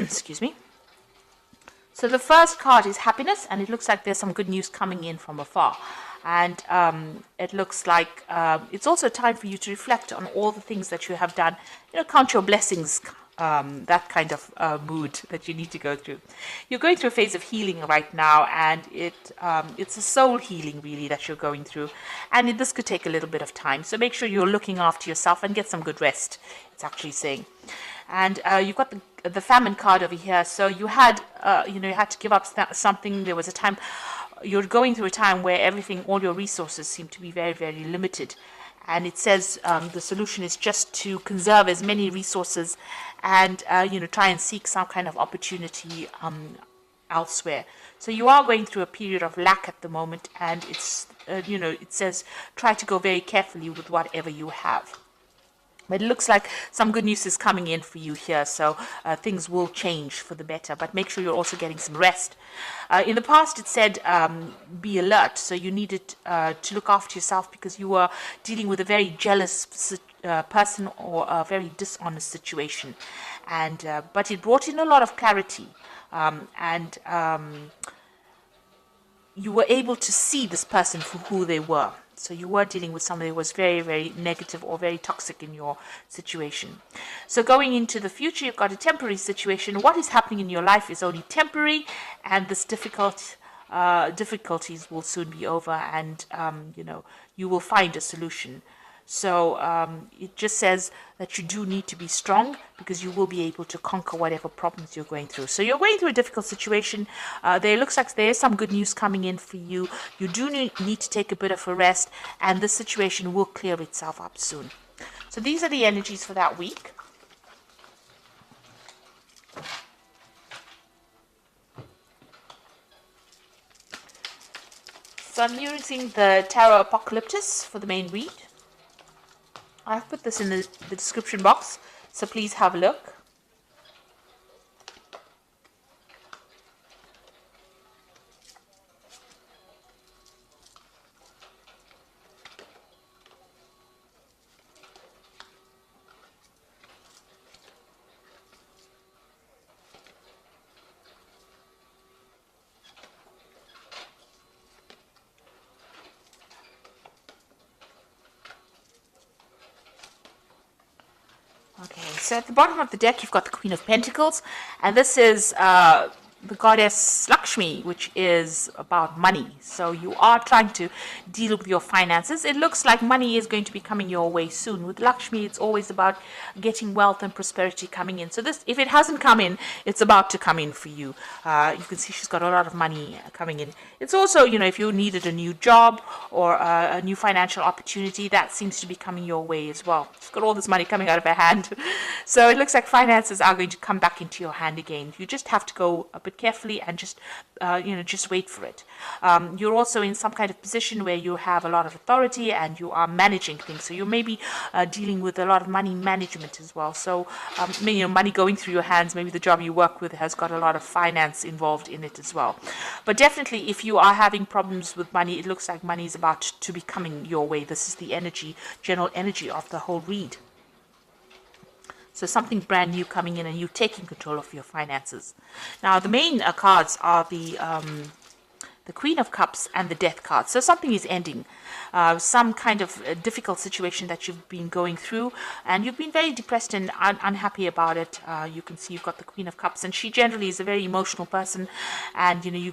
Excuse me. So the first card is happiness, and it looks like there's some good news coming in from afar. And it looks like it's also time for you to reflect on all the things that you have done. Count your blessings, that kind of mood that you need to go through. You're going through a phase of healing right now, and it's a soul healing really that you're going through. And this could take a little bit of time. So make sure you're looking after yourself and get some good rest, it's actually saying. And you've got the famine card over here. So you had, you had to give up something. There was a time, you're going through a time where all your resources seem to be very, very limited. And it says the solution is just to conserve as many resources and, try and seek some kind of opportunity elsewhere. So you are going through a period of lack at the moment. And it's, it says try to go very carefully with whatever you have. But it looks like some good news is coming in for you here, so things will change for the better. But make sure you're also getting some rest. In the past, it said be alert, so you needed to look after yourself because you were dealing with a very jealous person or a very dishonest situation. And but it brought in a lot of clarity, and you were able to see this person for who they were. So you were dealing with somebody who was very, very negative or very toxic in your situation. So going into the future, you've got a temporary situation. What is happening in your life is only temporary, and this difficulties will soon be over, and you will find a solution. So it just says that you do need to be strong because you will be able to conquer whatever problems you're going through. So you're going through a difficult situation. There looks like there is some good news coming in for you. You do need to take a bit of a rest, and the situation will clear itself up soon. So these are the energies for that week. So I'm using the Tarot Apocalyptus for the main read. I've put this in the description box, so please have a look. Okay, so at the bottom of the deck, you've got the Queen of Pentacles, and this is the goddess Lakshmi, which is about money. So you are trying to deal with your finances. It looks like money is going to be coming your way soon. With Lakshmi, it's always about getting wealth and prosperity coming in. So this, if it hasn't come in, it's about to come in for you. You can see she's got a lot of money coming in. It's also, if you needed a new job or a new financial opportunity, that seems to be coming your way as well. She's got all this money coming out of her hand. So it looks like finances are going to come back into your hand again. You just have to go a bit carefully and just wait for it. You're also in some kind of position where you have a lot of authority and you are managing things. So you may be dealing with a lot of money management as well. So money going through your hands. Maybe the job you work with has got a lot of finance involved in it as well. But definitely, if you are having problems with money, it looks like money is about to be coming your way. This is the general energy of the whole read. So something brand new coming in and you taking control of your finances. Now, the main cards are the Queen of Cups and the Death card. So something is ending. Some kind of difficult situation that you've been going through, and you've been very depressed and unhappy about it. You can see you've got the Queen of Cups, and she generally is a very emotional person, and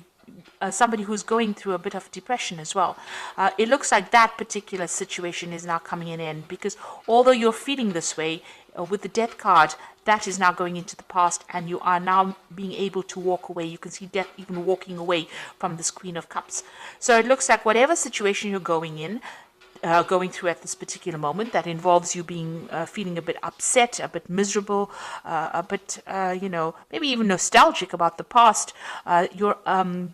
somebody who's going through a bit of depression as well. It looks like that particular situation is now coming in end, because although you're feeling this way, with the Death card, that is now going into the past, and you are now being able to walk away. You can see Death even walking away from this Queen of Cups. So it looks like whatever situation you're going through at this particular moment, that involves you being feeling a bit upset, a bit miserable, a bit maybe even nostalgic about the past, you're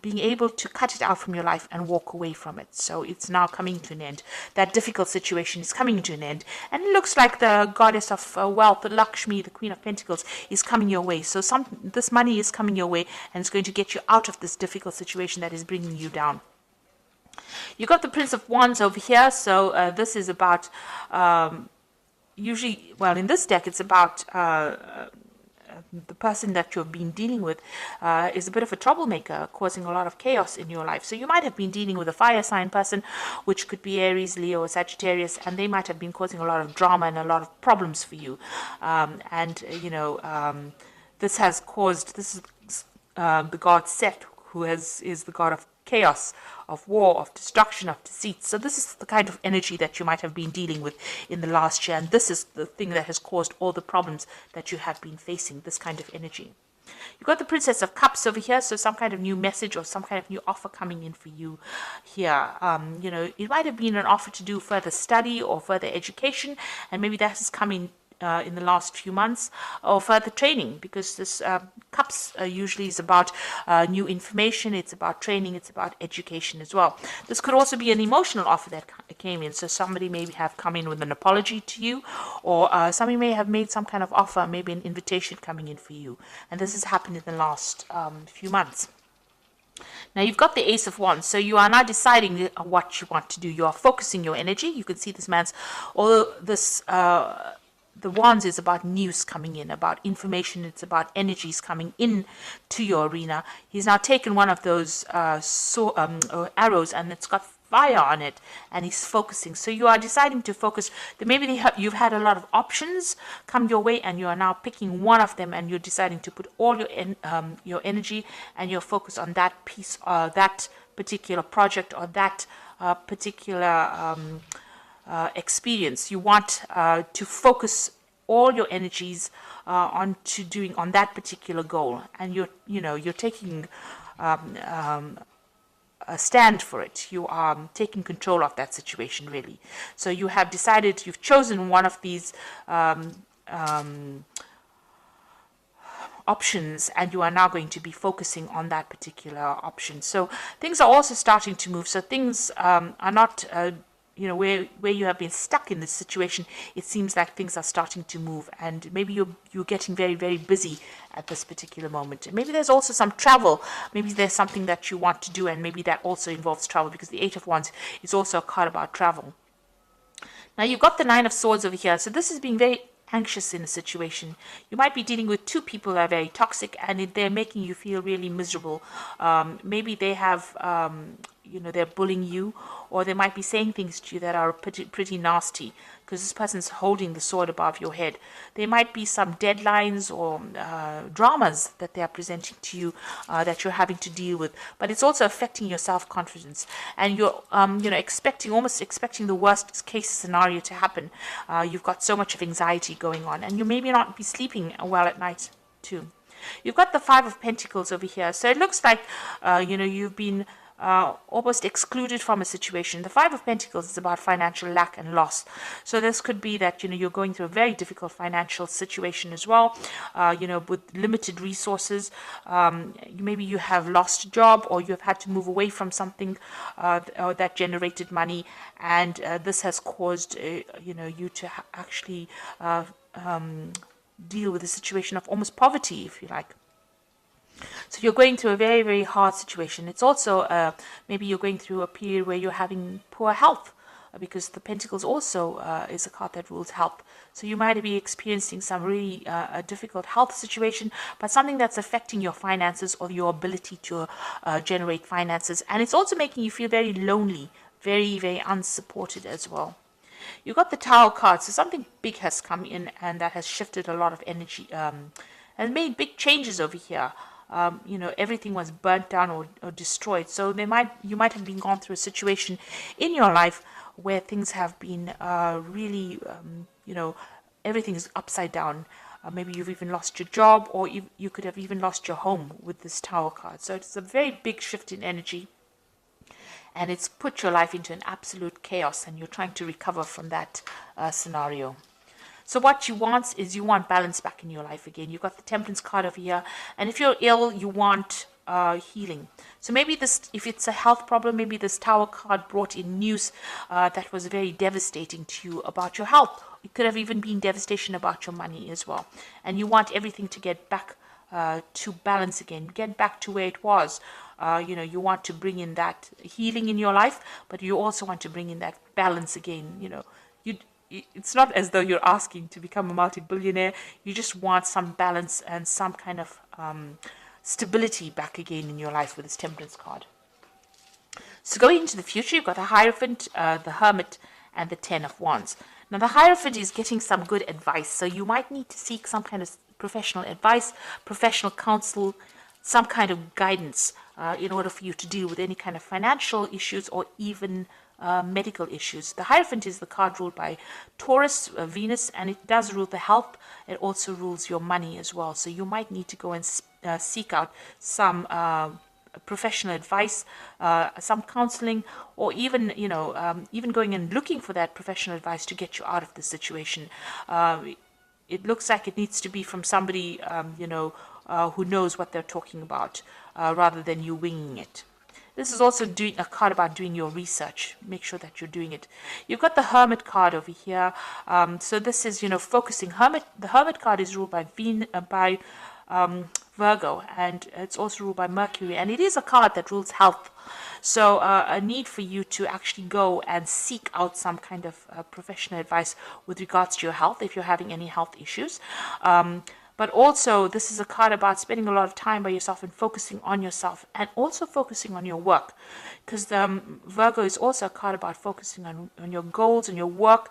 being able to cut it out from your life and walk away from it. So it's now coming to an end. That difficult situation is coming to an end, and it looks like the goddess of wealth, the Lakshmi, the Queen of Pentacles, is coming your way. So this money is coming your way, and it's going to get you out of this difficult situation that is bringing you down. You got the Prince of Wands over here, so this is about, in this deck, it's about the person that you've been dealing with is a bit of a troublemaker, causing a lot of chaos in your life. So you might have been dealing with a fire sign person, which could be Aries, Leo, or Sagittarius, and they might have been causing a lot of drama and a lot of problems for you. This has caused, this is the god Set, who is the god of chaos, of war, of destruction, of deceit. So this is the kind of energy that you might have been dealing with in the last year, and this is the thing that has caused all the problems that you have been facing, this kind of energy. You've got the Princess of Cups over here, so some kind of new message or some kind of new offer coming in for you here. It might have been an offer to do further study or further education, and maybe that is coming in the last few months, or further training, because this cups usually is about new information, it's about training, it's about education as well. This could also be an emotional offer that came in, so somebody may have come in with an apology to you, or somebody may have made some kind of offer, maybe an invitation coming in for you, and this has happened in the last few months. Now you've got the Ace of Wands, so you are now deciding what you want to do. You are focusing your energy. You can see this man's, although this the Wands is about news coming in, about information, it's about energies coming in to your arena. He's now taken one of those arrows, and it's got fire on it, and he's focusing. So you are deciding to focus. Maybe you've had a lot of options come your way, and you are now picking one of them, and you're deciding to put all your energy and your focus on that piece, that particular project, or that particular experience. You want to focus all your energies on that particular goal, and you're taking a stand for it. You are taking control of that situation, really. So you have decided, you've chosen one of these options, and you are now going to be focusing on that particular option. So things are also starting to move. So things are not where you have been stuck in this situation. It seems like things are starting to move, and maybe you're getting very, very busy at this particular moment. And maybe there's also some travel. Maybe there's something that you want to do, and maybe that also involves travel, because the Eight of Wands is also a card about travel. Now you've got the Nine of Swords over here. So this is being very anxious in a situation. You might be dealing with two people that are very toxic, and they're making you feel really miserable. Maybe they have they're bullying you, or they might be saying things to you that are pretty nasty, because this person's holding the sword above your head. There might be some deadlines or dramas that they are presenting to you that you're having to deal with, but it's also affecting your self-confidence, and you're almost expecting the worst case scenario to happen. You've got so much of anxiety going on, and you maybe not be sleeping well at night too. You've got the Five of Pentacles over here, so it looks like you've been almost excluded from a situation. The Five of Pentacles is about financial lack and loss. So this could be that you're going through a very difficult financial situation as well, with limited resources. Maybe you have lost a job, or you have had to move away from something that generated money, and this has caused you to actually deal with a situation of almost poverty, if you like. So you're going through a very, very hard situation. It's also maybe you're going through a period where you're having poor health, because the Pentacles also is a card that rules health. So you might be experiencing some really a difficult health situation, but something that's affecting your finances or your ability to generate finances. And it's also making you feel very lonely, very, very unsupported as well. You've got the Tower card, so something big has come in, and that has shifted a lot of energy and made big changes over here. Everything was burnt down or destroyed. So you might have been gone through a situation in your life where things have been really, everything is upside down. Maybe you've even lost your job, or you could have even lost your home with this Tower card. So it's a very big shift in energy, and it's put your life into an absolute chaos, and you're trying to recover from that scenario. So what you want is balance back in your life again. You've got the Temperance card over here, and if you're ill, you want healing. So maybe if it's a health problem, maybe this Tower card brought in news that was very devastating to you about your health. It could have even been devastation about your money as well. And you want everything to get back to balance again, get back to where it was. You want to bring in that healing in your life, but you also want to bring in that balance again. it's not as though you're asking to become a multi-billionaire. You just want some balance and some kind of stability back again in your life with this Temperance card. So going into the future, you've got the Hierophant, the Hermit, and the Ten of Wands. Now the Hierophant is getting some good advice, so you might need to seek some kind of professional advice, professional counsel, some kind of guidance in order for you to deal with any kind of financial issues or even medical issues. The Hierophant is the card ruled by Taurus, Venus, and it does rule the health. It also rules your money as well. So you might need to go and seek out some professional advice, some counseling, or even even going and looking for that professional advice to get you out of the situation. It looks like it needs to be from somebody who knows what they're talking about, rather than you winging it. This is also doing a card about doing your research. Make sure that you're doing it. You've got the Hermit card over here. So this is, focusing. The Hermit card is ruled by Virgo, and it's also ruled by Mercury, and it is a card that rules health. So a need for you to actually go and seek out some kind of professional advice with regards to your health if you're having any health issues. But also, this is a card about spending a lot of time by yourself and focusing on yourself, and also focusing on your work. Because Virgo is also a card about focusing on your goals and your work.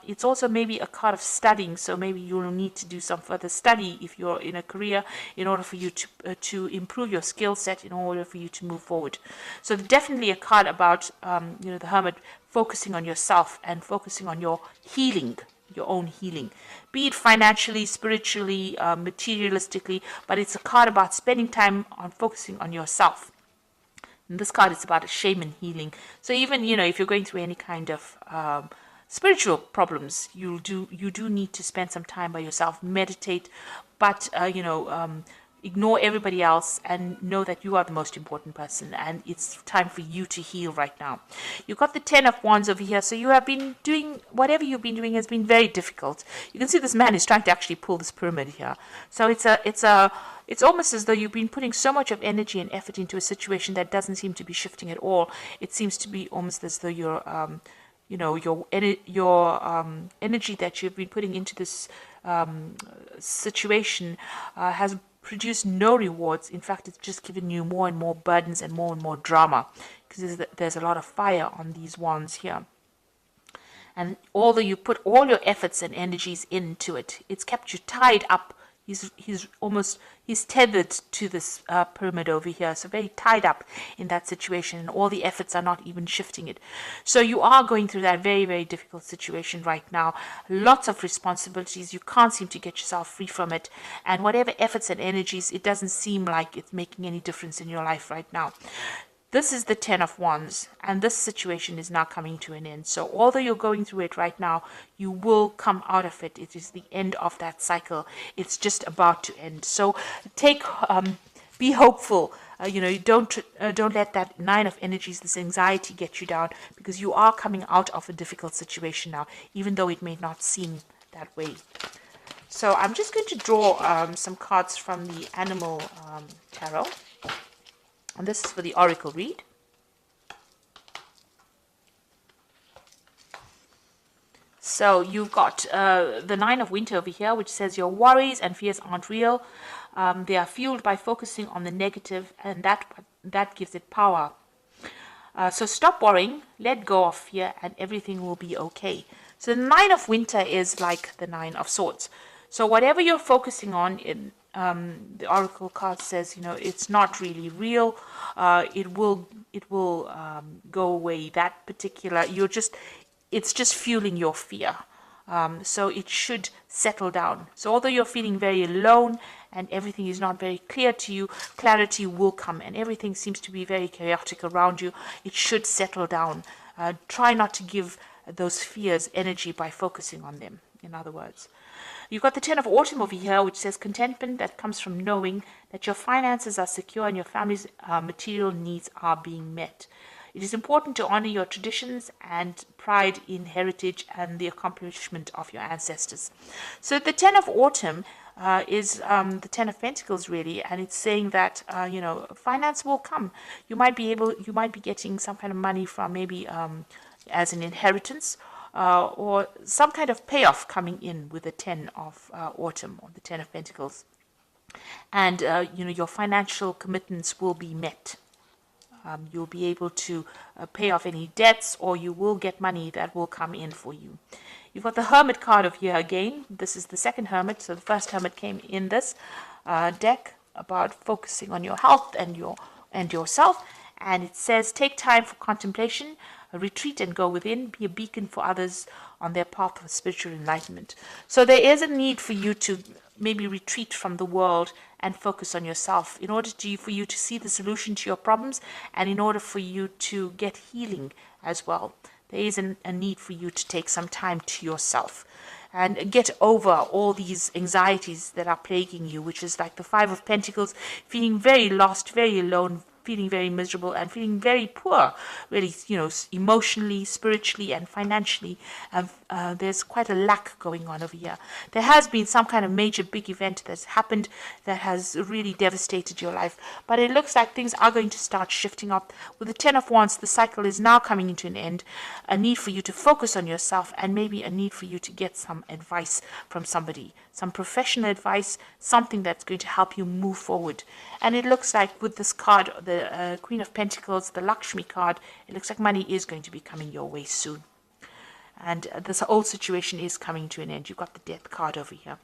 It's also maybe a card of studying, so maybe you'll need to do some further study if you're in a career in order for you to improve your skill set, in order for you to move forward. So definitely a card about, the Hermit focusing on yourself and focusing on your healing, your own healing, be it financially, spiritually, materialistically, but it's a card about spending time on focusing on yourself. And this card is about a shaman healing. So even, if you're going through any kind of spiritual problems, you do need to spend some time by yourself, meditate, but, ignore everybody else and know that you are the most important person, and it's time for you to heal right now. You've got the Ten of Wands over here, so you have been doing, whatever you've been doing has been very difficult. You can see this man is trying to actually pull this pyramid here. So it's almost as though you've been putting so much of energy and effort into a situation that doesn't seem to be shifting at all. It seems to be almost as though your energy that you've been putting into this situation has produced no rewards. In fact, it's just given you more and more burdens and more drama, because there's a lot of fire on these wands here. And although you put all your efforts and energies into it, it's kept you tied up. He's tethered to this pyramid over here, so very tied up in that situation, and all the efforts are not even shifting it. So you are going through that very, very difficult situation right now. Lots of responsibilities. You can't seem to get yourself free from it, and whatever efforts and energies, it doesn't seem like it's making any difference in your life right now. This is the Ten of Wands, and this situation is now coming to an end. So although you're going through it right now, you will come out of it. It is the end of that cycle. It's just about to end. So be hopeful. Don't let that Nine of Energies, this anxiety, get you down, because you are coming out of a difficult situation now, even though it may not seem that way. So I'm just going to draw some cards from the Animal Tarot. And this is for the Oracle read. So you've got the Nine of Winter over here, which says your worries and fears aren't real. They are fueled by focusing on the negative, and that gives it power. So stop worrying, let go of fear, and everything will be okay. So the Nine of Winter is like the Nine of Swords. So whatever you're focusing on, the Oracle card says, it's not really real. It will go away. That particular, it's just fueling your fear. So it should settle down. So although you're feeling very alone and everything is not very clear to you, clarity will come, and everything seems to be very chaotic around you. It should settle down. Try not to give those fears energy by focusing on them, in other words. You've got the Ten of Autumn over here, which says contentment that comes from knowing that your finances are secure and your family's material needs are being met. It is important to honor your traditions and pride in heritage and the accomplishment of your ancestors. So the Ten of Autumn is the Ten of Pentacles, really, and it's saying that finance will come. You might be getting some kind of money from maybe as an inheritance. or some kind of payoff coming in with the 10 of autumn, or the 10 of Pentacles. And, your financial commitments will be met. You'll be able to pay off any debts, or you will get money that will come in for you. You've got the Hermit card of here again. This is the second Hermit. So the first Hermit came in this deck about focusing on your health and yourself. And it says, take time for contemplation, retreat and go within, be a beacon for others on their path of spiritual enlightenment. So there is a need for you to maybe retreat from the world and focus on yourself in order for you to see the solution to your problems, and in order for you to get healing as well. There is a need for you to take some time to yourself and get over all these anxieties that are plaguing you, which is like the Five of Pentacles, feeling very lost, very alone, feeling very miserable, and feeling very poor, really, emotionally, spiritually, and financially. There's quite a lack going on over here. There has been some kind of major big event that's happened that has really devastated your life, but it looks like things are going to start shifting up. With the 10 of Wands, the cycle is now coming into an end. A need for you to focus on yourself, and maybe a need for you to get some advice from somebody, some professional advice, something that's going to help you move forward. And it looks like with this card, the Queen of Pentacles, the Lakshmi card, it looks like money is going to be coming your way soon. And this whole situation is coming to an end. You've got the Death card over here.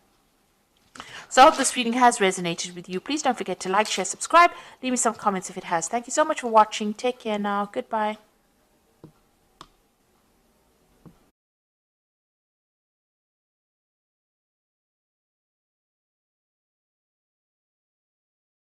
So I hope this reading has resonated with you. Please don't forget to like, share, subscribe. Leave me some comments if it has. Thank you so much for watching. Take care now. Goodbye.